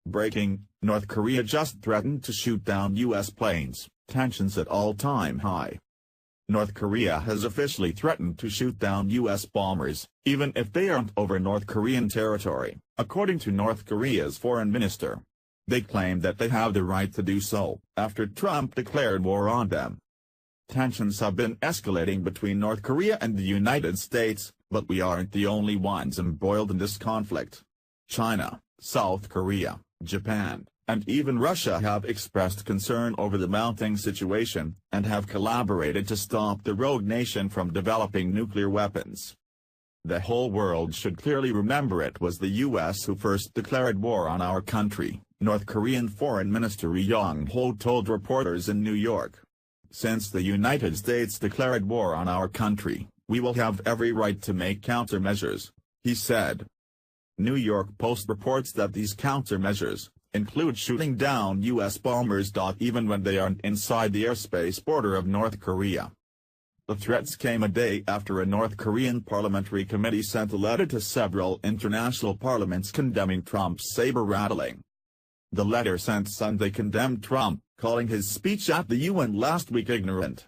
Breaking: North Korea just threatened to shoot down U.S. planes, tensions at all-time high. North Korea has officially threatened to shoot down U.S. bombers, even if they aren't over North Korean territory, according to North Korea's foreign minister. They claim that they have the right to do so, after Trump declared war on them. Tensions have been escalating between North Korea and the United States, but we aren't the only ones embroiled in this conflict. China, South Korea, Japan, and even Russia have expressed concern over the mounting situation, and have collaborated to stop the rogue nation from developing nuclear weapons. The whole world should clearly remember it was the U.S. who first declared war on our country, North Korean Foreign Minister Ri Yong-ho told reporters in New York. Since the United States declared war on our country, we will have every right to make countermeasures, he said. New York Post reports that these countermeasures include shooting down U.S. bombers. Even when they aren't inside the airspace border of North Korea. The threats came a day after a North Korean parliamentary committee sent a letter to several international parliaments condemning Trump's saber-rattling. The letter sent Sunday condemned Trump, calling his speech at the UN last week ignorant.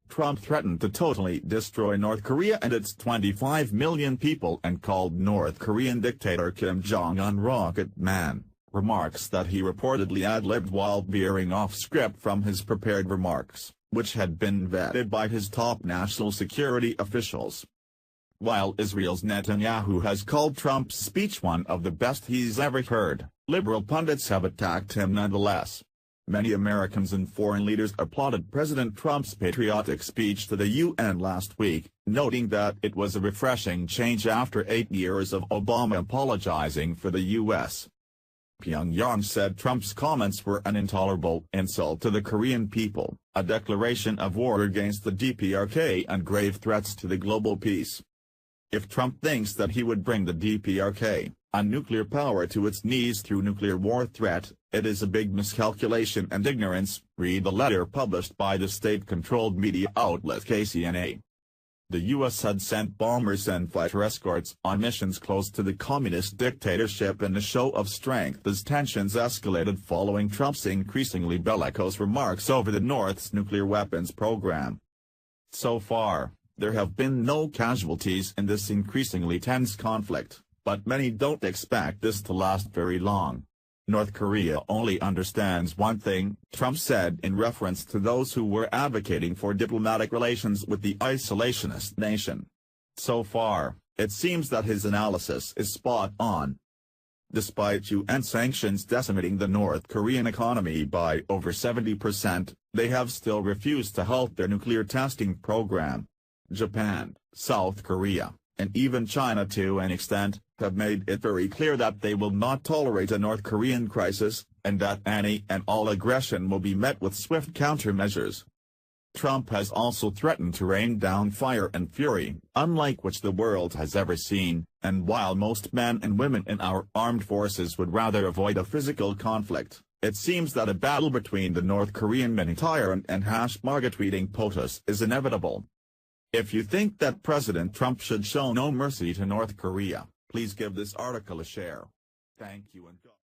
Trump threatened to totally destroy North Korea and its 25 million people and called North Korean dictator Kim Jong-un Rocket Man, remarks that he reportedly ad-libbed while veering off script from his prepared remarks, which had been vetted by his top national security officials. While Israel's Netanyahu has called Trump's speech one of the best he's ever heard, liberal pundits have attacked him nonetheless. Many Americans and foreign leaders applauded President Trump's patriotic speech to the UN last week, noting that it was a refreshing change after 8 years of Obama apologizing for the U.S. Pyongyang said Trump's comments were an intolerable insult to the Korean people, a declaration of war against the DPRK and grave threats to the global peace. If Trump thinks that he would bring the DPRK, a nuclear power, to its knees through nuclear war threat, it is a big miscalculation and ignorance, read the letter published by the state-controlled media outlet KCNA. The U.S. had sent bombers and fighter escorts on missions close to the communist dictatorship in a show of strength as tensions escalated following Trump's increasingly bellicose remarks over the North's nuclear weapons program. So far, there have been no casualties in this increasingly tense conflict, but many don't expect this to last very long. North Korea only understands one thing, Trump said in reference to those who were advocating for diplomatic relations with the isolationist nation. So far, it seems that his analysis is spot on. Despite UN sanctions decimating the North Korean economy by over 70%, they have still refused to halt their nuclear testing program. Japan, South Korea, and even China to an extent, have made it very clear that they will not tolerate a North Korean crisis, and that any and all aggression will be met with swift countermeasures. Trump has also threatened to rain down fire and fury, unlike which the world has ever seen, and while most men and women in our armed forces would rather avoid a physical conflict, it seems that a battle between the North Korean mini-tyrant and #MAGA tweeting POTUS is inevitable. If you think that President Trump should show no mercy to North Korea, please give this article a share. Thank you and God.